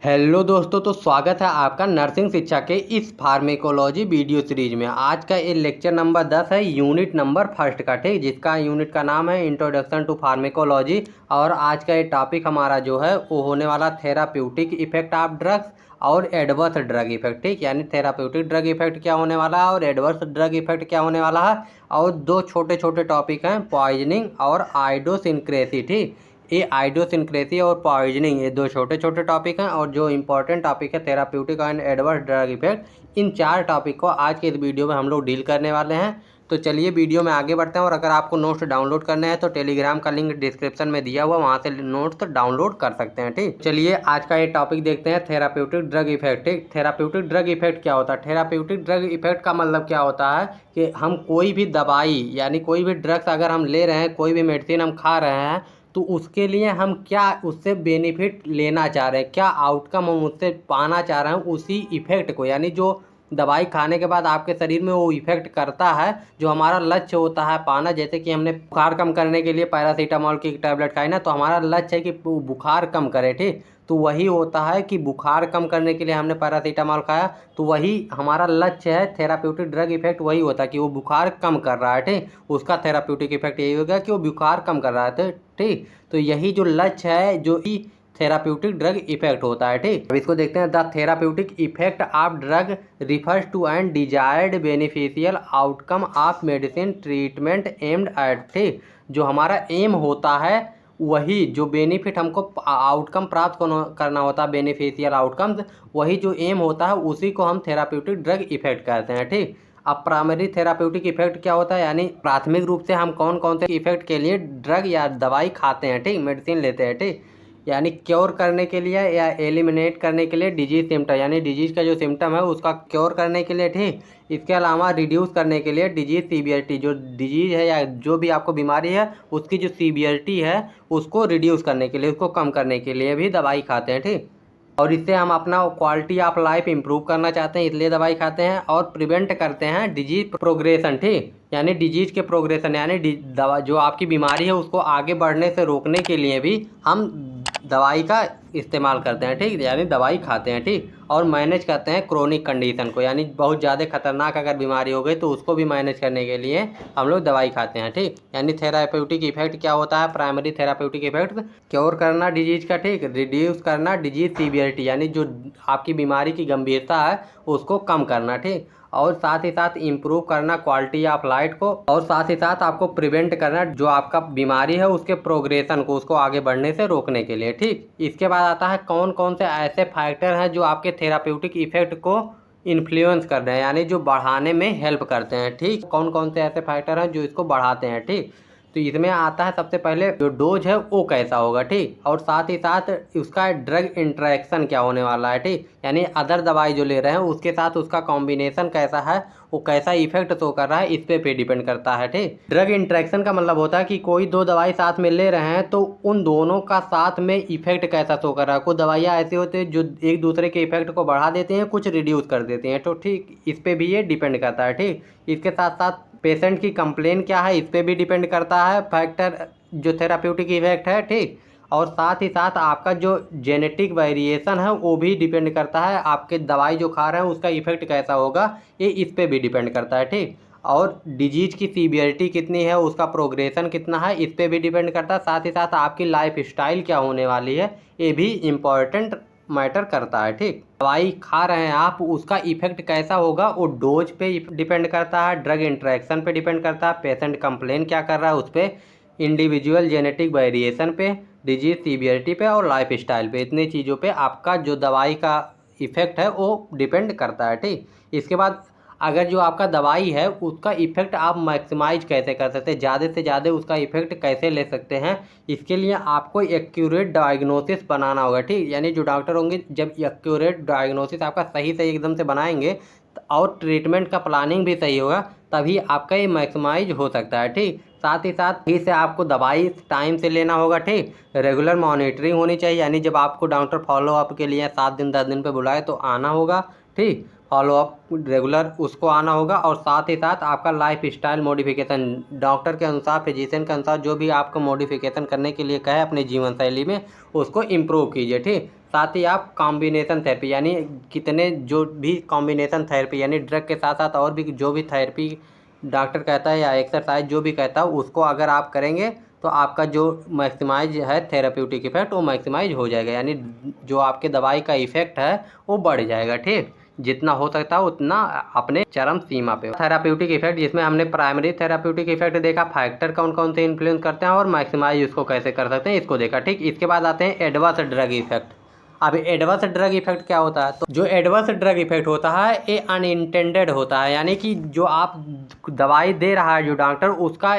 Hello दोस्तों, तो स्वागत है आपका नर्सिंग शिक्षा के इस फार्मेकोलॉजी वीडियो सीरीज में। आज का ये लेक्चर नंबर 10 है, यूनिट नंबर फर्स्ट का, ठीक, जिसका यूनिट का नाम है इंट्रोडक्शन टू फार्मेकोलॉजी। और आज का ये टॉपिक हमारा जो है वो होने वाला थेराप्यूटिक इफेक्ट ऑफ ड्रग्स और एडवर्स ड्रग इफेक्ट, ठीक, यानी थेराप्यूटिक ड्रग इफेक्ट क्या होने वाला है और एडवर्स ड्रग इफेक्ट क्या होने वाला है। और दो छोटे छोटे टॉपिक हैं, पॉइजनिंग और आइडोसिनक्रेसी, ठीक। ये आइडोसिनक्रेसी और पॉइजनिंग, ये दो छोटे छोटे टॉपिक हैं। और जो इम्पोर्टेंट टॉपिक है therapeutic and adverse drug effect, इन चार टॉपिक को आज के इस वीडियो में हम लोग डील करने वाले हैं। तो चलिए वीडियो में आगे बढ़ते हैं। और अगर आपको नोट्स डाउनलोड करने हैं तो टेलीग्राम का लिंक डिस्क्रिप्शन में दिया हुआ, वहाँ से नोट्स डाउनलोड कर सकते हैं, ठीक। चलिए आज का ये टॉपिक देखते हैं, थेराप्यूटिक ड्रग इफेक्ट, ठीक। थेराप्यूटिक ड्रग इफेक्ट क्या होता है? थेराप्यूटिक ड्रग इफेक्ट का मतलब क्या होता है कि हम कोई भी दवाई यानी कोई भी ड्रग्स अगर हम ले रहे हैं, कोई भी मेडिसिन हम खा रहे हैं, तो उसके लिए हम क्या उससे बेनिफिट लेना चाह रहे हैं, क्या आउटकम हम उससे पाना चाह रहे हैं, उसी इफ़ेक्ट को, यानी जो दवाई खाने के बाद आपके शरीर में वो इफ़ेक्ट करता है, जो हमारा लक्ष्य होता है पाना। जैसे कि हमने बुखार कम करने के लिए पैरासीटामोल की टैबलेट खाई ना, तो हमारा लक्ष्य है कि बुखार कम करे, ठीक। तो वही होता है कि बुखार कम करने के लिए हमने पैरासीटामोल खाया, तो वही हमारा लक्ष्य है। थेराप्यूटिक ड्रग इफेक्ट वही होता है कि वो बुखार कम कर रहा है, ठीक। उसका थेराप्यूटिक इफेक्ट यही होगा कि वो बुखार कम कर रहा है, ठीक। तो यही जो लक्ष्य है, जो ही थेराप्यूटिक ड्रग इफेक्ट होता है, ठीक। अब इसको देखते हैं। The therapeutic effect of drug refers to and desired beneficial outcome of medicine treatment aimed at, ठीक। जो हमारा एम होता है, वही जो बेनिफिट हमको आउटकम प्राप्त करना होता है, बेनिफिशियल आउटकम्स, वही जो एम होता है उसी को हम थेराप्यूटिक ड्रग इफेक्ट कहते हैं, ठीक। अब प्राइमरी थेराप्यूटिक इफेक्ट क्या होता है, यानी प्राथमिक रूप से हम कौन कौन से इफेक्ट के लिए ड्रग या दवाई खाते हैं, ठीक, मेडिसिन लेते हैं, ठीक। यानी क्योर करने के लिए या एलिमिनेट करने के लिए डिजीज सिम्टम, यानी डिजीज का जो सिम्टम है उसका क्योर करने के लिए, ठीक। इसके अलावा रिड्यूस करने के लिए डिजीज सीवियरिटी, जो डिजीज है या जो भी आपको बीमारी है उसकी जो सीवियरिटी है उसको रिड्यूस करने के लिए, उसको कम करने के लिए भी दवाई खाते हैं, ठीक। और इससे हम अपना क्वालिटी ऑफ लाइफ इंप्रूव करना चाहते हैं, इसलिए दवाई खाते हैं। और प्रिवेंट करते हैं डिजीज प्रोग्रेशन, ठीक, यानी डिजीज के प्रोग्रेशन, यानी दवा जो आपकी बीमारी है उसको आगे बढ़ने से रोकने के लिए भी हम दवाई का इस्तेमाल करते हैं, ठीक, यानी दवाई खाते हैं, ठीक। और मैनेज करते हैं क्रोनिक कंडीशन को, यानी बहुत ज़्यादा खतरनाक अगर बीमारी हो गई तो उसको भी मैनेज करने के लिए हम लोग दवाई खाते हैं, ठीक। यानी थेराप्यूटिक इफेक्ट क्या होता है? प्राइमरी थेराप्यूटिक इफेक्ट क्योर करना डिजीज का, ठीक, रिड्यूस करना डिजीज सीवियरिटी, यानी जो आपकी बीमारी की गंभीरता है उसको कम करना, ठीक। और साथ ही साथ इम्प्रूव करना क्वालिटी ऑफ लाइफ को, और साथ ही साथ आपको प्रिवेंट करना जो आपका बीमारी है उसके प्रोग्रेशन को, उसको आगे बढ़ने से रोकने के लिए, ठीक। इसके बाद आता है कौन कौन से ऐसे फैक्टर हैं जो आपके थेराप्यूटिक इफेक्ट को इन्फ्लुएंस कर रहे हैं, यानी जो बढ़ाने में हेल्प करते हैं, ठीक। कौन कौन से ऐसे फैक्टर हैं जो इसको बढ़ाते हैं, ठीक। तो इसमें आता है सबसे पहले जो डोज है वो कैसा होगा, ठीक, और साथ ही साथ उसका ड्रग इंटरेक्शन क्या होने वाला है, ठीक, यानी अदर दवाई जो ले रहे हैं उसके साथ उसका कॉम्बिनेशन कैसा है, वो कैसा इफेक्ट शो कर रहा है, इस पे डिपेंड करता है, ठीक। ड्रग इंटरेक्शन का मतलब होता है कि कोई दो दवाई साथ में ले रहे हैं तो उन दोनों का साथ में इफेक्ट कैसा शो कर रहा है। कुछ दवाइयाँ ऐसी होती है जो एक दूसरे के इफेक्ट को बढ़ा देती हैं, कुछ रिड्यूस कर देती हैं, तो ठीक इस पे भी ये डिपेंड करता है, ठीक। इसके साथ साथ पेशेंट की कंप्लेन क्या है, इस पे भी डिपेंड करता है फैक्टर जो थेराप्यूटिक इफेक्ट है, ठीक। और साथ ही साथ आपका जो जेनेटिक वेरिएशन है वो भी डिपेंड करता है, आपके दवाई जो खा रहे हैं उसका इफेक्ट कैसा होगा, ये इस पे भी डिपेंड करता है, ठीक। और डिजीज की सीवियरिटी कितनी है, उसका प्रोग्रेशन कितना है, इस पे भी डिपेंड करता है। साथ ही साथ आपकी लाइफ स्टाइल क्या होने वाली है, ये भी इम्पॉर्टेंट मैटर करता है, ठीक। दवाई खा रहे हैं आप, उसका इफेक्ट कैसा होगा वो डोज पे डिपेंड करता है, ड्रग इंटरेक्शन पे डिपेंड करता है, पेशेंट कंप्लेन क्या कर रहा है उस पर, इंडिविजुअल जेनेटिक वेरिएशन पे, डिजीज सीवियरिटी पे और लाइफ स्टाइल पे, इतनी चीज़ों पे आपका जो दवाई का इफेक्ट है वो डिपेंड करता है, ठीक। इसके बाद अगर जो आपका दवाई है उसका इफेक्ट आप मैक्सिमाइज कैसे कर सकते हैं, ज़्यादा से ज़्यादा उसका इफेक्ट कैसे ले सकते हैं, इसके लिए आपको एक्यूरेट डायग्नोसिस बनाना होगा, ठीक। यानी जो डॉक्टर होंगे जब एक्यूरेट डायग्नोसिस आपका सही सही एकदम से बनाएंगे और ट्रीटमेंट का प्लानिंग भी सही होगा, तभी आपका ये मैक्सिमाइज हो सकता है, ठीक। साथ ही साथ इसे आपको दवाई टाइम से लेना होगा, ठीक। रेगुलर मॉनिटरिंग होनी चाहिए, यानी जब आपको डॉक्टर फॉलोअप के लिए 7 दिन 10 दिन पे बुलाए तो आना होगा, ठीक। फॉलोअप रेगुलर उसको आना होगा। और साथ ही साथ आपका लाइफ स्टाइल मॉडिफिकेशन, डॉक्टर के अनुसार फिजिशियन के अनुसार जो भी आपको मॉडिफिकेशन करने के लिए कहे अपने जीवन शैली में, उसको इम्प्रूव कीजिए, ठीक। साथ ही आप कॉम्बिनेशन थेरेपी यानी कितने जो भी कॉम्बिनेशन थेरेपी यानी ड्रग के साथ साथ और भी जो भी थेरेपी डॉक्टर कहता है या एक्सरसाइज जो भी कहता है उसको अगर आप करेंगे तो आपका जो मैक्सिमाइज है थेराप्यूटिक इफेक्ट वो मैक्सिमाइज हो जाएगा, यानी जो आपके दवाई का इफेक्ट है वो बढ़ जाएगा। ठीक, जितना हो सकता है उतना अपने चरम सीमा पे। थेराप्यूटिक इफेक्ट जिसमें हमने प्राइमरी थेराप्यूटिक इफेक्ट देखा, फैक्टर कौन कौन से इन्फ्लुएंस करते हैं और मैक्सिमाइज उसको कैसे कर सकते हैं इसको देखा। ठीक, इसके बाद आते हैं एडवर्स ड्रग इफेक्ट। अब एडवर्स ड्रग इफेक्ट क्या होता है? तो जो एडवर्स ड्रग इफेक्ट होता है ये अनइंटेंडेड होता है, यानी कि जो आप दवाई दे रहा है जो डॉक्टर उसका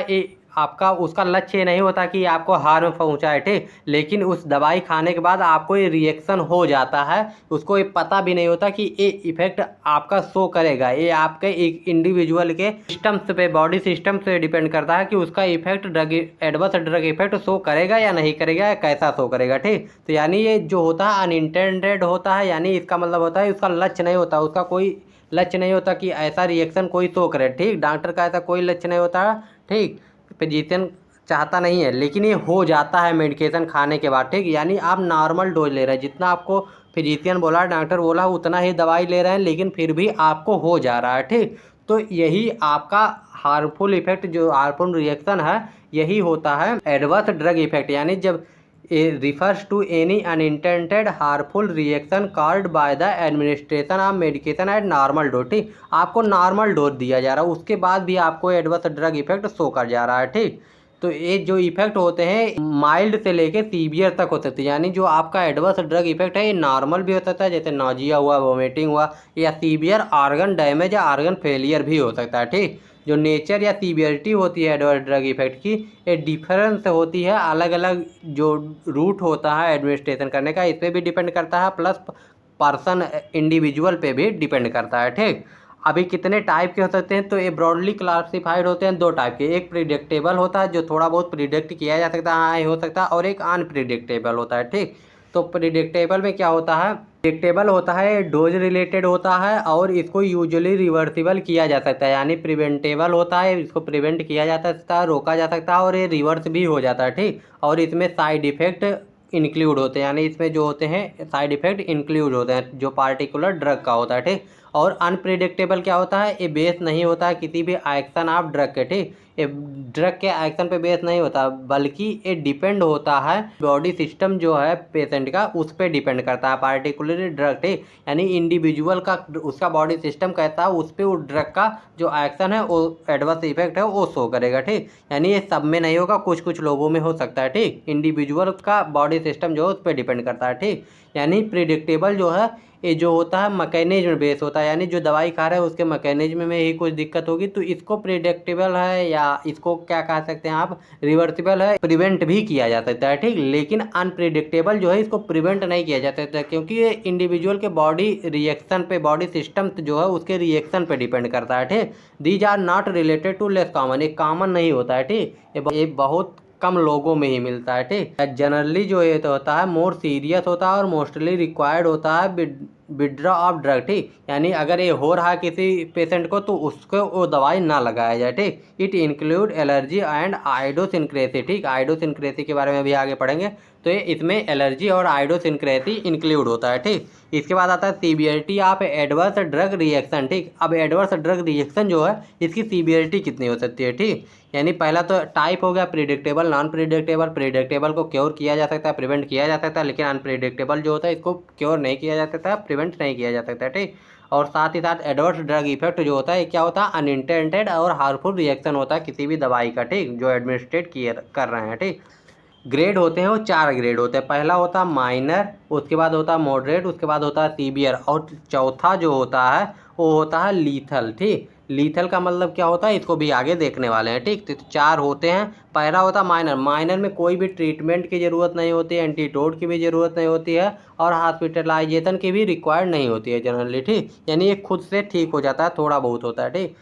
आपका उसका लक्ष्य नहीं होता कि आपको हार्म पहुंचाए। ठीक, लेकिन उस दवाई खाने के बाद आपको ये रिएक्शन हो जाता है, उसको ये पता भी नहीं होता कि ये इफेक्ट आपका शो करेगा। ये आपके एक इंडिविजुअल के सिस्टम्स पे, बॉडी सिस्टम से डिपेंड करता है कि उसका effect drug adverse drug effect show करेगा या नहीं करेगा, या कैसा शो करेगा। ठीक, तो यानी ये जो होता है अनइंटेंडेड होता है, यानी इसका मतलब होता है उसका लक्ष्य नहीं होता, उसका कोई लक्ष्य नहीं होता कि ऐसा रिएक्शन कोई शो करे। ठीक, डॉक्टर का ऐसा कोई लक्ष्य नहीं होता। ठीक, फिजिशियन चाहता नहीं है, लेकिन ये हो जाता है मेडिकेशन खाने के बाद। ठीक, यानी आप नॉर्मल डोज ले रहे हैं, जितना आपको फिजिशियन बोला, डॉक्टर बोला उतना ही दवाई ले रहे हैं, लेकिन फिर भी आपको हो जा रहा है। ठीक, तो यही आपका हार्मफुल इफेक्ट जो हार्मफुल रिएक्शन है यही होता है एडवर्स ड्रग इफेक्ट, यानी जब refers to any unintended harmful reaction caused by the administration of medication at normal dose। ठीक, आपको नॉर्मल डोज दिया जा रहा है उसके बाद भी आपको एडवर्स ड्रग इफेक्ट शो कर जा रहा है। ठीक, तो ये जो इफेक्ट होते हैं माइल्ड से लेके सीवियर तक हो सकते हैं, यानी जो आपका एडवर्स ड्रग इफेक्ट है ये नॉर्मल भी हो सकता है, जैसे नॉजिया हुआ, वोमिटिंग हुआ, या सीवियर ऑर्गन डैमेज या ऑर्गन फेलियर भी हो सकता है। ठीक, जो नेचर या सीवियरिटी होती है एडवर्स ड्रग इफेक्ट की ये डिफरेंस होती है, अलग अलग जो रूट होता है एडमिनिस्ट्रेशन करने का इस पर भी डिपेंड करता है, प्लस पर्सन इंडिविजुअल पे भी डिपेंड करता है। ठीक, अभी कितने टाइप के हो सकते हैं? तो ये ब्रॉडली क्लासिफाइड होते हैं दो टाइप के, एक प्रिडिक्टेबल होता है जो थोड़ा बहुत प्रिडिक्ट किया जा सकता है, हाँ ये हो सकता है, और एक अनप्रिडिक्टेबल होता है। ठीक, तो प्रिडिक्टेबल में क्या होता है? प्रिडिक्टेबल होता है डोज रिलेटेड होता है और इसको यूजुअली रिवर्सिबल किया जा सकता है, यानी प्रिवेंटेबल होता है, इसको प्रिवेंट किया जा सकता है, रोका जा सकता है, और ये रिवर्स भी हो जाता है। ठीक, और इसमें साइड इफेक्ट इंक्लूड होते हैं, यानी इसमें जो होते हैं साइड इफेक्ट इंक्लूड होते हैं जो पार्टिकुलर ड्रग का होता है। ठीक, और अनप्रिडिक्टेबल क्या होता है? ये बेस नहीं होता है किसी भी एक्शन ऑफ ड्रग के। ठीक, ये ड्रग के एक्शन पे बेस नहीं होता, बल्कि ये डिपेंड होता है बॉडी सिस्टम जो है पेशेंट का उस पर डिपेंड करता है पार्टिकुलर ड्रग। ठीक, यानी इंडिविजुअल का उसका बॉडी सिस्टम कहता है उस पर वो ड्रग का जो एक्शन है वो एडवर्स इफेक्ट है वो शो करेगा। ठीक, यानी ये सब में नहीं होगा, कुछ कुछ लोगों में हो सकता है। ठीक, इंडिविजुअल का बॉडी सिस्टम जो है उस पर डिपेंड करता है। ठीक, यानी प्रिडिक्टेबल जो है ये जो होता है मैकेनिज्म बेस होता है, यानी जो दवाई खा रहे हैं उसके मैकेनिज्म में ही कुछ दिक्कत होगी तो इसको प्रिडिक्टेबल है, या इसको क्या कह सकते हैं आप, रिवर्सिबल है, प्रिवेंट भी किया जा सकता है। ठीक, लेकिन अनप्रिडिक्टेबल जो है इसको प्रिवेंट नहीं किया जा सकता, क्योंकि ये इंडिविजुअल के बॉडी रिएक्शन पे, बॉडी सिस्टम जो है उसके रिएक्शन पे डिपेंड करता है। ठीक, these are not related to less common, ये कॉमन नहीं होता है। ठीक, ये बहुत कम लोगों में ही मिलता है। ठीक, जनरली जो ये तो होता है मोर सीरियस होता है और मोस्टली रिक्वायर्ड होता है विड्रॉ ऑफ ड्रग। ठीक, यानी अगर ये हो रहा है किसी पेशेंट को तो उसको वो दवाई ना लगाया जाए। ठीक, इट इंक्लूड एलर्जी एंड आइडोसिनक्रेसी। ठीक, आइडोसिनक्रेसी के बारे में भी आगे पढ़ेंगे, तो ये इसमें एलर्जी और आइडोसिनक्रेसी इंक्लूड होता है। ठीक, इसके बाद आता है severity of adverse drug reaction. ठीक, अब एडवर्स ड्रग रिएक्शन जो है इसकी सीवियरिटी कितनी हो सकती है? ठीक, यानी पहला तो टाइप हो गया प्रिडिक्टेबल, नॉन प्रिडिक्टेबल। प्रिडिक्टेबल को क्योर किया जा सकता है, प्रिवेंट किया जा सकता है, लेकिन अनप्रिडिक्टेबल जो होता है इसको क्योर नहीं किया जा सकता, प्रिवेंट नहीं किया जा सकता। ठीक, और साथ ही साथ एडवर्स ड्रग इफेक्ट जो होता है क्या होता है? अनइंटेंडेड और हार्मफुल रिएक्शन होता है किसी भी दवाई का। ठीक, जो एडमिनिस्ट्रेट किए कर रहे हैं। ठीक, ग्रेड होते हैं वो 4 ग्रेड होते हैं, पहला होता है माइनर, उसके बाद होता है मॉडरेट, उसके बाद होता है सीवियर, और चौथा जो होता है वो होता है लीथल। ठीक, लीथल का मतलब क्या होता है इसको भी आगे देखने वाले हैं। ठीक, तो 4 होते हैं। पहला होता है माइनर, माइनर में कोई भी ट्रीटमेंट की ज़रूरत नहीं होती है, एंटीडोट की भी ज़रूरत नहीं होती है, और हॉस्पिटलाइजेशन की भी रिक्वायर्ड नहीं होती है जनरली। ठीक, यानी ये खुद से ठीक हो जाता है, थोड़ा बहुत होता है। ठीक,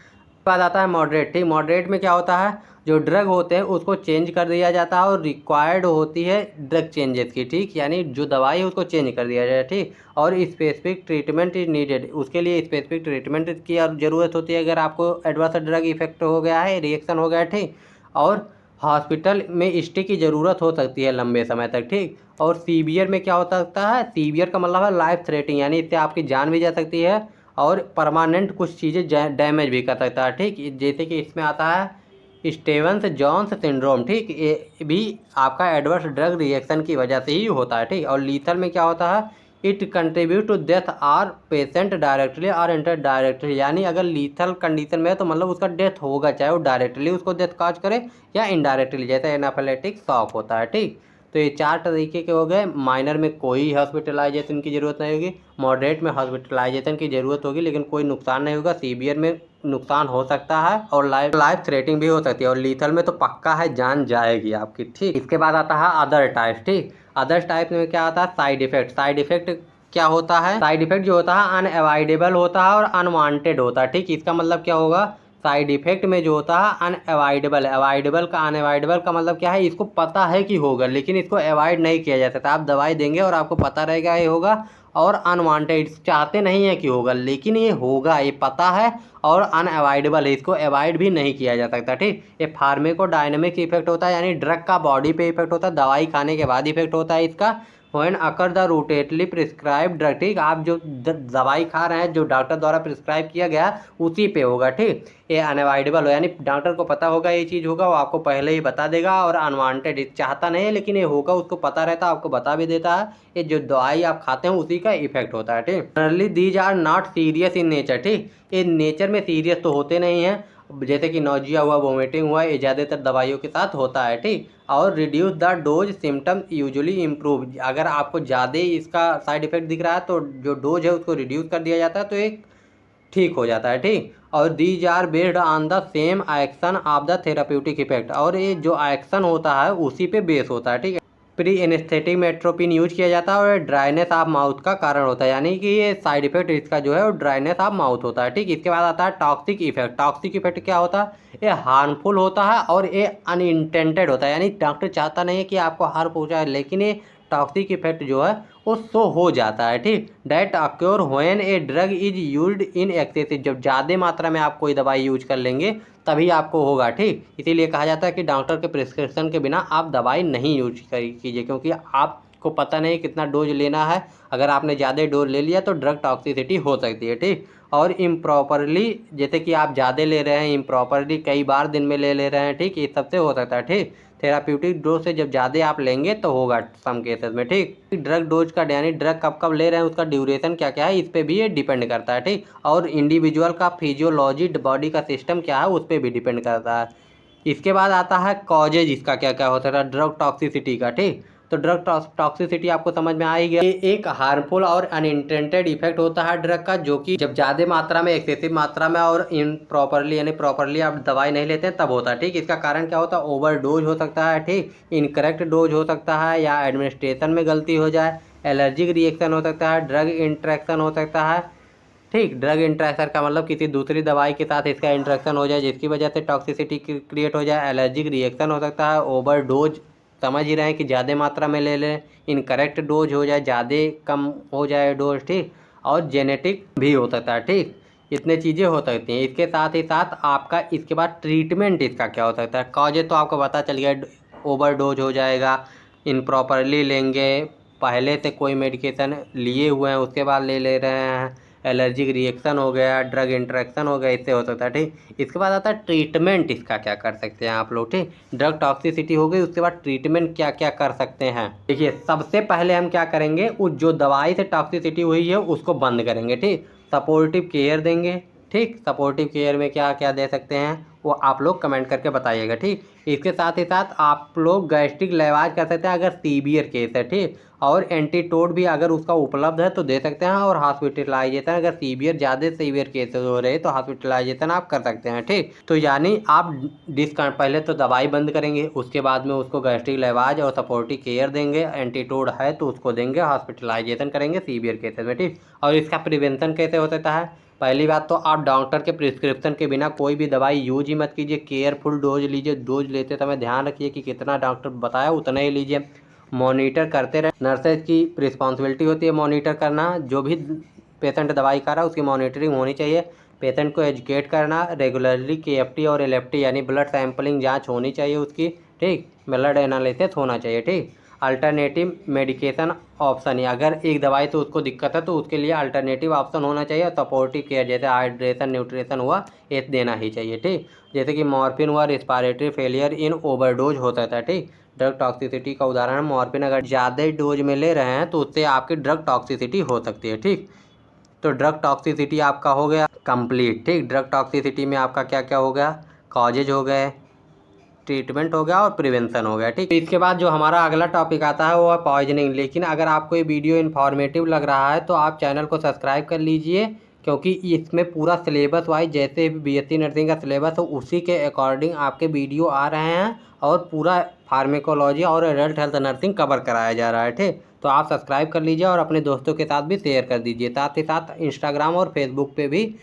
बाद आता है मॉडरेट। ठीक, मॉडरेट में क्या होता है? जो ड्रग होते हैं उसको चेंज कर दिया जाता है और रिक्वायर्ड होती है ड्रग चेंजेस की। ठीक, यानी जो दवाई है उसको चेंज कर दिया जाए। ठीक, और स्पेसिफिक ट्रीटमेंट इज नीडेड, उसके लिए स्पेसिफिक ट्रीटमेंट की ज़रूरत होती है अगर आपको एडवर्स ड्रग इफेक्ट हो गया है, रिएक्शन हो गया है। ठीक, और हॉस्पिटल में स्टे की ज़रूरत हो सकती है लंबे समय तक, ठीक। और सीवियर में क्या हो सकता है, सीवियर का मतलब है लाइफ थ्रेटनिंग, यानी इससे आपकी जान भी जा सकती है और परमानेंट कुछ चीज़ें डैमेज भी कर सकता है, ठीक। जैसे कि इसमें आता है स्टेवंस जॉन्स सिंड्रोम, ठीक। ये भी आपका एडवर्स ड्रग रिएक्शन की वजह से ही होता है, ठीक। और लीथल में क्या होता है, it contribute to death or patient directly और इंटर डायरेक्टली, यानी अगर लीथल कंडीशन में है तो मतलब उसका डेथ होगा, चाहे वो डायरेक्टली उसको डेथ कॉज करे या इनडायरेक्टली, जैसे एनाफिलेक्टिक शॉक होता है, ठीक। तो ये 4 तरीके के हो गए। माइनर में कोई हॉस्पिटलाइजेशन की ज़रूरत नहीं होगी, मॉडरेट में हॉस्पिटलाइजेशन की ज़रूरत होगी लेकिन कोई नुकसान नहीं होगा, सीवियर में नुकसान हो सकता है और लाइफ थ्रेटिंग भी हो सकती है, और लीथल में तो पक्का है जान जाएगी आपकी, ठीक। इसके बाद आता है अदर टाइप, ठीक। अदर टाइप में क्या आता है, साइड इफेक्ट। साइड इफेक्ट क्या होता है, साइड इफेक्ट जो होता है अनअवॉइडेबल होता है और अनवांटेड होता है, ठीक। इसका मतलब क्या होगा, साइड इफेक्ट में जो होता है अनअवॉइडेबल, अनअवॉइडेबल का मतलब क्या है, इसको पता है कि होगा लेकिन इसको अवॉइड नहीं किया जा सकता। आप दवाई देंगे और आपको पता रहेगा ये होगा, और अनवांटेड चाहते नहीं है कि होगा लेकिन ये होगा, ये पता है और अनअवॉइडेबल है, इसको अवॉइड भी नहीं किया जा सकता, ठीक। ये फार्मेकोडायनेमिक इफेक्ट होता है, यानी ड्रग का बॉडी पे इफेक्ट होता है, दवाई खाने के बाद इफेक्ट होता है इसका। When occur the routinely prescribe drug, ठीक। आप जो दवाई खा रहे हैं जो डॉक्टर द्वारा प्रिस्क्राइब किया गया उसी पे होगा, ठीक। ये अनअवॉइडेबल हो, यानी डॉक्टर को पता होगा ये चीज़ होगा, वो आपको पहले ही बता देगा, और अनवांटेड चाहता नहीं है लेकिन ये होगा, उसको पता रहता है, आपको बता भी देता है। ये जो दवाई आप खाते हैं उसी का इफेक्ट होता है, ठीक। Generally these are not serious in nature, ठीक। ये नेचर में सीरियस तो होते नहीं हैं, जैसे कि नौजिया हुआ, वोमिटिंग हुआ, ये ज़्यादातर दवाइयों के साथ होता है, ठीक। और reduce the dose symptom usually improve, अगर आपको ज़्यादा इसका साइड इफेक्ट दिख रहा है तो जो डोज है उसको रिड्यूस कर दिया जाता है, तो एक ठीक हो जाता है, ठीक। और these are based on the same action of the therapeutic effect, और ये जो एक्शन होता है उसी पे बेस होता है, ठीक है। प्री एनेस्थेटिक में एट्रोपिन यूज किया जाता है और ड्राइनेस ऑफ माउथ का कारण होता है, यानी कि ये साइड इफेक्ट इसका जो है वो ड्राइनेस ऑफ माउथ होता है, ठीक। इसके बाद आता है टॉक्सिक इफेक्ट। टॉक्सिक इफेक्ट क्या होता है, ये हार्मफुल होता है और ये अनइंटेंडेड होता है, यानी डॉक्टर चाहता नहीं है कि आपको हार्म पहुँचाए लेकिन ये टॉक्सिक इफेक्ट जो है वो शो हो जाता है, ठीक। That acquire when a drug is used in excessive, जब ज़्यादा मात्रा में आप कोई दवाई यूज कर लेंगे तभी आपको होगा, ठीक। इसीलिए कहा जाता है कि डॉक्टर के प्रिस्क्रिप्शन के बिना आप दवाई नहीं यूज कीजिए, क्योंकि आपको पता नहीं कितना डोज लेना है, अगर आपने ज़्यादा डोज ले लिया तो ड्रग टॉक्सिसिटी हो सकती है, ठीक। और इम्प्रॉपरली, जैसे कि आप ज़्यादा ले रहे हैं, इम्प्रॉपरली कई बार दिन में ले रहे हैं, ठीक, ये सबसे हो सकता है, ठीक। थेराप्यूटिक डोज से जब ज़्यादा आप लेंगे तो होगा सम केसेस में, ठीक। ड्रग डोज का यानी ड्रग कब कब ले रहे हैं, उसका ड्यूरेशन क्या क्या है, इस पर भी ये डिपेंड करता है, ठीक। और इंडिविजुअल का फिजियोलॉजी, बॉडी का सिस्टम क्या है उस पर भी डिपेंड करता है। इसके बाद आता है कॉजेज, इसका क्या क्या होता है ड्रग टॉक्सिसिटी का, ठीक। तो ड्रग टॉक्सिसिटी आपको समझ में आ ही गया, ये एक हार्मफुल और अनइंटेंडेड इफेक्ट होता है ड्रग का, जो कि जब ज़्यादा मात्रा में, एक्सेसिव मात्रा में और इनप्रॉपरली यानी प्रॉपरली आप दवाई नहीं लेते हैं तब होता है, ठीक। इसका कारण क्या होता है, ओवर डोज हो सकता है, ठीक, इनकरेक्ट डोज हो सकता है, या एडमिनिस्ट्रेशन में गलती हो जाए, एलर्जिक रिएक्शन हो सकता है, ड्रग इंट्रैक्शन हो सकता है, ठीक। ड्रग इंट्रैक्शन का मतलब किसी दूसरी दवाई के साथ इसका इंट्रैक्शन हो जाए जिसकी वजह से टॉक्सिसिटी क्रिएट हो जाए, एलर्जिक रिएक्शन हो सकता है, ओवर डोज समझ ही रहे हैं कि ज़्यादा मात्रा में ले लें, इनकरेक्ट डोज हो जाए, ज़्यादा कम हो जाए डोज, ठीक। और जेनेटिक भी हो सकता है, ठीक। इतने चीज़ें हो सकती हैं। इसके साथ ही साथ आपका इसके बाद ट्रीटमेंट इसका क्या हो सकता है, कॉजेज तो आपको पता चल गया, ओवर डोज हो जाएगा, इनप्रॉपरली लेंगे, पहले से कोई मेडिकेशन लिए हुए हैं उसके बाद ले रहे हैं, एलर्जिक रिएक्शन हो गया, ड्रग इंट्रैक्शन हो गया, इससे हो सकता है, ठीक। इसके बाद आता है ट्रीटमेंट, इसका क्या कर सकते हैं आप लोग, ठीक। ड्रग टॉक्सिसिटी हो गई, उसके बाद ट्रीटमेंट क्या क्या कर सकते हैं। देखिए सबसे पहले हम क्या करेंगे, उस जो दवाई से टॉक्सिसिटी हुई है उसको बंद करेंगे, ठीक। सपोर्टिव केयर देंगे, ठीक। सपोर्टिव केयर में क्या क्या दे सकते हैं वो आप लोग कमेंट करके बताइएगा, ठीक। इसके साथ ही साथ आप लोग गैस्ट्रिक लेवाज कर सकते हैं अगर सीवियर केस है, ठीक। और एंटीटोड भी अगर उसका उपलब्ध है तो दे सकते हैं, और हॉस्पिटलाइजेशन अगर ज़्यादा सीवियर केसेस हो रहे तो हॉस्पिटलाइजेशन आप कर सकते हैं, ठीक। तो यानी आप पहले तो दवाई बंद करेंगे, उसके बाद में उसको गैस्ट्रिक लेवाज और सपोर्टिव केयर देंगे, एंटीटोड है तो उसको देंगे, हॉस्पिटलाइजेशन करेंगे सीवियर केसेस में, ठीक। और इसका प्रिवेंशन कैसे हो सकता है, पहली बात तो आप डॉक्टर के प्रिस्क्रिप्शन के बिना कोई भी दवाई यूज ही मत कीजिए, केयरफुल डोज लीजिए, डोज लेते समय ध्यान रखिए कि कितना डॉक्टर बताया उतना ही लीजिए, मॉनिटर करते रहे, नर्सेज की रिस्पॉन्सिबिलिटी होती है मॉनिटर करना, जो भी पेशेंट दवाई खा रहा है उसकी मॉनिटरिंग होनी चाहिए, पेशेंट को एजुकेट करना, रेगुलरली KFT और LFT यानी ब्लड सैंपलिंग जांच होनी चाहिए उसकी, ठीक। ब्लड एनालिसिस होना चाहिए, ठीक। अल्टरनेटिव मेडिकेशन ऑप्शन, अगर एक दवाई से उसको दिक्कत है तो उसके लिए अल्टरनेटिव ऑप्शन होना चाहिए। सपोर्टिव केयर जैसे हाइड्रेशन, न्यूट्रिशन हुआ, ये देना ही चाहिए, ठीक। जैसे कि मॉर्फिन हुआ, रिस्पायरेटरी फेलियर इन ओवरडोज होता था, ठीक। ड्रग टॉक्सिसिटी का उदाहरण है मॉर्फिन, अगर ज़्यादा डोज में ले रहे हैं तो उससे आपकी ड्रग टॉक्सिसिटी हो सकती है, ठीक। तो ड्रग टॉक्सिसिटी आपका हो गया कंप्लीट, ठीक। ड्रग टॉक्सिसिटी में आपका क्या क्या हो गया, कॉजेज हो गए, ट्रीटमेंट हो गया और प्रिवेंशन हो गया, ठीक। इसके बाद जो हमारा अगला टॉपिक आता है वो है पॉइजनिंग। लेकिन अगर आपको ये वीडियो इन्फॉर्मेटिव लग रहा है तो आप चैनल को सब्सक्राइब कर लीजिए, क्योंकि इसमें पूरा सिलेबस वाइज जैसे बीएससी नर्सिंग का सिलेबस हो उसी के अकॉर्डिंग आपके वीडियो आ रहे हैं और पूरा फार्मेकोलॉजी और एडल्ट हेल्थ नर्सिंग कवर कराया जा रहा है, ठीक। तो आप सब्सक्राइब कर लीजिए और अपने दोस्तों के साथ भी शेयर कर दीजिए। साथ ही साथ इंस्टाग्राम और फेसबुक पे भी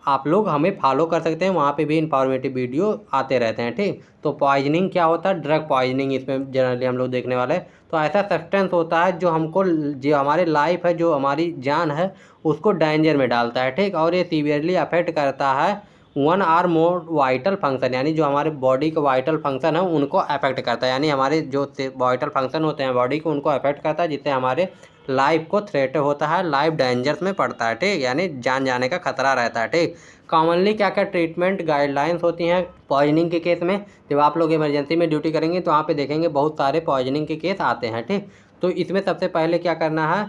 आप लोग हमें फॉलो कर सकते हैं, वहाँ पे भी इंफॉर्मेटिव वीडियो आते रहते हैं, ठीक। तो पॉइजनिंग क्या होता है, ड्रग पॉइजनिंग इसमें जनरली हम लोग देखने वाले हैं। तो ऐसा सब्सटेंस होता है जो हमको, जो हमारे लाइफ है, जो हमारी जान है, उसको डेंजर में डालता है, ठीक। और ये सीवियरली अफेक्ट करता है one or more vital function, यानी जो हमारे बॉडी के वाइटल फंक्शन है उनको अफेक्ट करता है, यानी हमारे जो वाइटल फंक्शन होते हैं बॉडी के उनको अफेक्ट करता है, जिससे हमारे लाइफ को थ्रेट होता है, लाइफ डेंजर्स में पड़ता है, ठीक। यानी जान जाने का खतरा रहता है, ठीक। कॉमनली क्या क्या ट्रीटमेंट गाइडलाइंस होती हैं पॉइजनिंग के केस में, जब आप लोग इमरजेंसी में ड्यूटी करेंगे तो वहाँ पे देखेंगे बहुत सारे पॉइजनिंग के केस आते हैं, ठीक। तो इसमें सबसे पहले क्या करना है,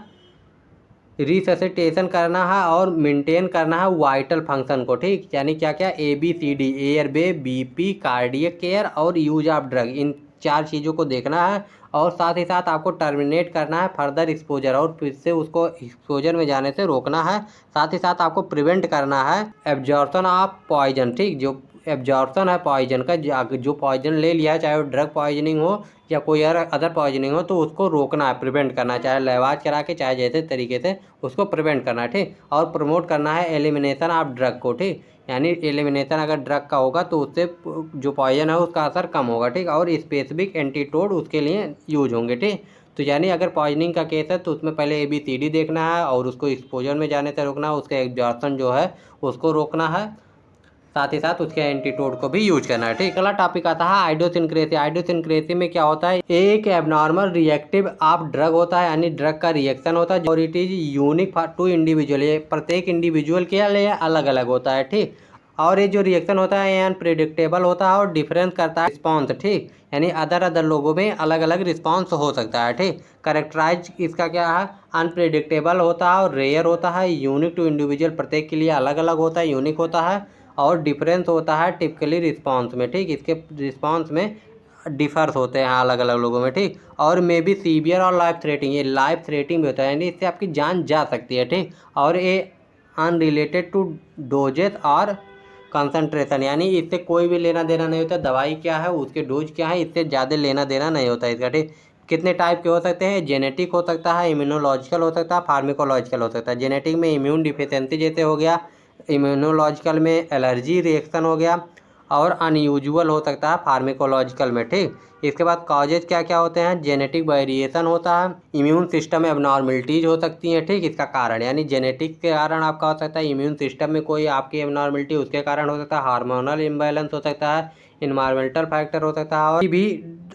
रिससिटेशन करना है और मेंटेन करना है वाइटल फंक्शन को, ठीक। यानी क्या क्या, ABCD, airway, BP, cardiac care और यूज ऑफ ड्रग, इन 4 चीज़ों को देखना है। और साथ ही साथ आपको टर्मिनेट करना है फर्दर एक्सपोजर, और फिर से उसको एक्सपोजर में जाने से रोकना है। साथ ही साथ आपको प्रिवेंट करना है एब्जॉर्प्शन ऑफ पॉइजन, ठीक। जो एब्जॉर्प्शन है पॉइजन का, जो पॉइजन ले लिया है, चाहे वो ड्रग पॉइजनिंग हो या कोई अदर पॉइजनिंग हो, तो उसको रोकना है, प्रिवेंट करना है, चाहे लहवाज करा के, चाहे जैसे तरीके से उसको प्रिवेंट करना है, ठीक। और प्रमोट करना है एलिमिनेशन ऑफ ड्रग को, ठीक। यानी एलिमिनेशन अगर ड्रग का होगा तो उससे जो पॉइजन है उसका असर कम होगा, ठीक। और स्पेसिफिक एंटीटोड उसके लिए यूज होंगे, ठीक। तो यानी अगर पॉइजनिंग का केस है तो उसमें पहले ABCD देखना है और उसको एक्सपोजर में जाने से रोकना है, उसका एब्जॉर्प्शन जो है उसको रोकना है, साथ ही साथ उसके एंटीटोड को भी यूज करना है, ठीक। अगला टॉपिक आता है आइडोसिनक्रेसी। आइडोसिनक्रेसी में क्या होता है, एक एबनॉर्मल रिएक्टिव ऑफ ड्रग होता है, यानी ड्रग का रिएक्शन होता है और it is unique to individual, ये प्रत्येक इंडिविजुअल के लिए अलग अलग होता है, ठीक। और ये जो रिएक्शन होता है ये अनप्रेडिक्टेबल होता है और डिफरेंस करता है रिस्पॉन्स, ठीक। यानी अदर लोगों में अलग अलग रिस्पॉन्स हो सकता है, ठीक। करेक्टराइज इसका क्या है, अनप्रेडिक्टेबल होता है और रेयर होता है, यूनिक टू इंडिविजुअल, प्रत्येक के लिए अलग अलग होता है, यूनिक होता है, और डिफरेंस होता है टिपिकली रिस्पॉन्स में, ठीक। इसके रिस्पॉन्स में डिफर्स होते हैं अलग अलग लोगों में, ठीक। और मे बी सीवियर और लाइफ थ्रेटिंग, ये लाइफ थ्रेटिंग भी होता है, यानी इससे आपकी जान जा सकती है, ठीक। और ये अनरिलेटेड टू डोजेस और कंसंट्रेशन, यानी इससे कोई भी लेना देना नहीं होता, दवाई क्या है उसके डोज क्या है इससे ज़्यादा लेना देना नहीं होता इसका, ठीक। कितने टाइप के हो सकते हैं, जेनेटिक हो सकता है, इम्यूनोलॉजिकल हो सकता है, फार्मेकोलॉजिकल हो सकता है। जेनेटिक में इम्यून डिफिशियंसी जैसे हो गया, इम्यूनोलॉजिकल में एलर्जी रिएक्शन हो गया, और अनयूजुअल हो सकता है फार्मेकोलॉजिकल में, ठीक। इसके बाद कॉजेज क्या क्या होते हैं, जेनेटिक वेरिएशन होता है, इम्यून सिस्टम में एबनॉर्मलिटीज हो सकती हैं, ठीक। इसका कारण यानी जेनेटिक के कारण आपका हो सकता है, इम्यून सिस्टम में कोई आपकी एबनॉर्मलिटी उसके कारण हो सकता है, हार्मोनल इम्बैलेंस हो सकता है, इन्वायरमेंटल फैक्टर हो सकता है, और भी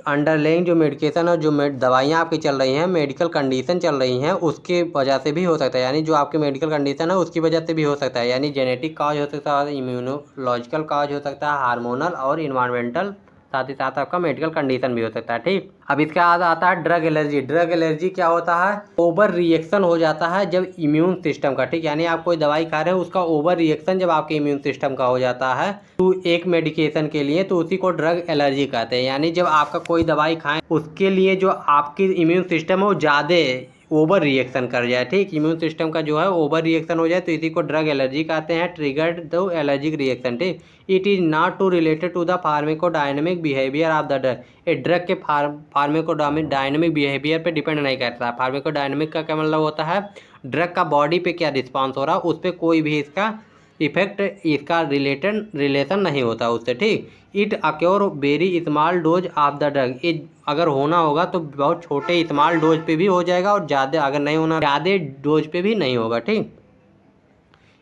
अंडरलाइंग जो मेडिकेशन और जो दवाइयाँ आपकी चल रही हैं, मेडिकल कंडीशन चल रही हैं, उसके वजह से भी हो सकता है, यानी जो आपकी मेडिकल कंडीशन है उसकी वजह से भी हो सकता है, यानी जेनेटिक काज हो सकता है, इम्यूनोलॉजिकल काज हो सकता है, हार्मोनल और इन्वायरमेंटल, साथ ही साथ आपका मेडिकल कंडीशन भी हो सकता है, ठीक। अब इसके बाद आता है ड्रग एलर्जी। ड्रग एलर्जी क्या होता है, ओवर रिएक्शन हो जाता है जब इम्यून सिस्टम का, ठीक। यानी आप कोई दवाई खा रहे हैं उसका ओवर रिएक्शन जब आपके इम्यून सिस्टम का हो जाता है तो एक मेडिकेशन के लिए, तो उसी को ड्रग एलर्जी कहते हैं। यानी जब आपका कोई दवाई खाएं उसके लिए जो आपकी इम्यून सिस्टम है वो ज़्यादा ओवर रिएक्शन कर जाए, ठीक। इम्यून सिस्टम का जो है ओवर रिएक्शन हो जाए तो इसी को ड्रग एलर्जी कहते हैं, ट्रिगर्ड द एलर्जिक रिएक्शन, ठीक। It is not to related to the pharmacodynamic behaviour of the drug, ये ड्रग के फार्मेकोडायनेमिक बिहेवियर पे डिपेंड नहीं करता। फार्मेकोडायनेमिक का क्या मतलब होता है, ड्रग का बॉडी पे क्या रिस्पॉन्स हो रहा है उस पर कोई भी इसका इफेक्ट, इसका रिलेशन नहीं होता उससे, ठीक। It acquire very small dose of the drug, ये अगर होना होगा तो बहुत छोटे स्मॉल डोज पे भी हो जाएगा और ज़्यादा अगर नहीं होना ज़्यादा डोज पे भी नहीं होगा, ठीक।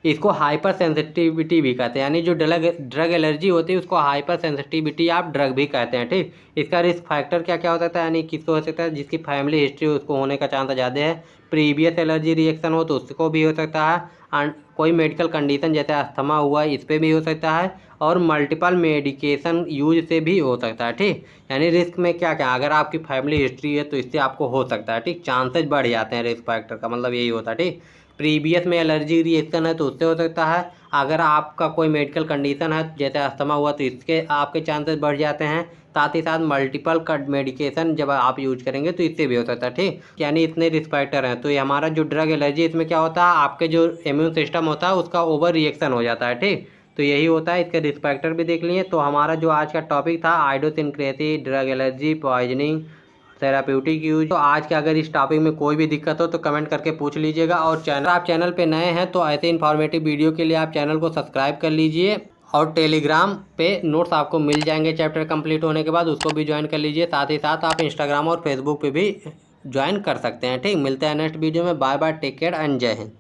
इसको हाइपर सेंसिटिविटी भी कहते हैं, यानी जो ड्रग एलर्जी होती है उसको हाइपर सेंसिटिविटी आप ड्रग भी कहते हैं। ठीक, इसका रिस्क फैक्टर क्या क्या हो सकता है, यानी किसको हो सकता है, जिसकी फैमिली हिस्ट्री उसको होने का चांस ज़्यादा है, प्रीवियस एलर्जी रिएक्शन हो तो उसको भी हो सकता है, कोई मेडिकल कंडीशन जैसे अस्थमा हुआ इस पर भी हो सकता है, और मल्टीपल मेडिकेशन यूज से भी हो सकता है। ठीक, यानी रिस्क में क्या क्या, अगर आपकी फैमिली हिस्ट्री है तो इससे आपको हो सकता है। ठीक, चांसेस बढ़ जाते हैं रिस्क फैक्टर का, मतलब यही होता है। ठीक, प्रीवियस में एलर्जी रिएक्शन है तो उससे हो सकता है, अगर आपका कोई मेडिकल कंडीशन है जैसे अस्थमा हुआ तो इसके आपके चांसेस बढ़ जाते हैं, साथ ही साथ मल्टीपल मेडिकेशन जब आप यूज करेंगे तो इससे भी हो सकता है। ठीक, यानी इतने रिस्क फैक्टर हैं। तो ये हमारा जो ड्रग एलर्जी, इसमें क्या होता है, आपके जो इम्यून सिस्टम होता है उसका ओवर रिएक्शन हो जाता है। ठीक, तो यही होता है, इसके रिस्क फैक्टर भी देख लिए। तो हमारा जो आज का टॉपिक था idiosyncrasy, drug allergy, poisoning, therapeutic use. तो आज के अगर इस टॉपिक में कोई भी दिक्कत हो तो कमेंट करके पूछ लीजिएगा, और आप चैनल पे नए हैं तो ऐसे इन्फॉर्मेटिव वीडियो के लिए आप चैनल को सब्सक्राइब कर लीजिए, और टेलीग्राम पे नोट्स आपको मिल जाएंगे चैप्टर कंप्लीट होने के बाद, उसको भी ज्वाइन कर लीजिए। साथ ही साथ आप इंस्टाग्राम और फेसबुक पे भी ज्वाइन कर सकते हैं। ठीक, मिलते हैं नेक्स्ट वीडियो में। Bye bye, take care and जय हिंद।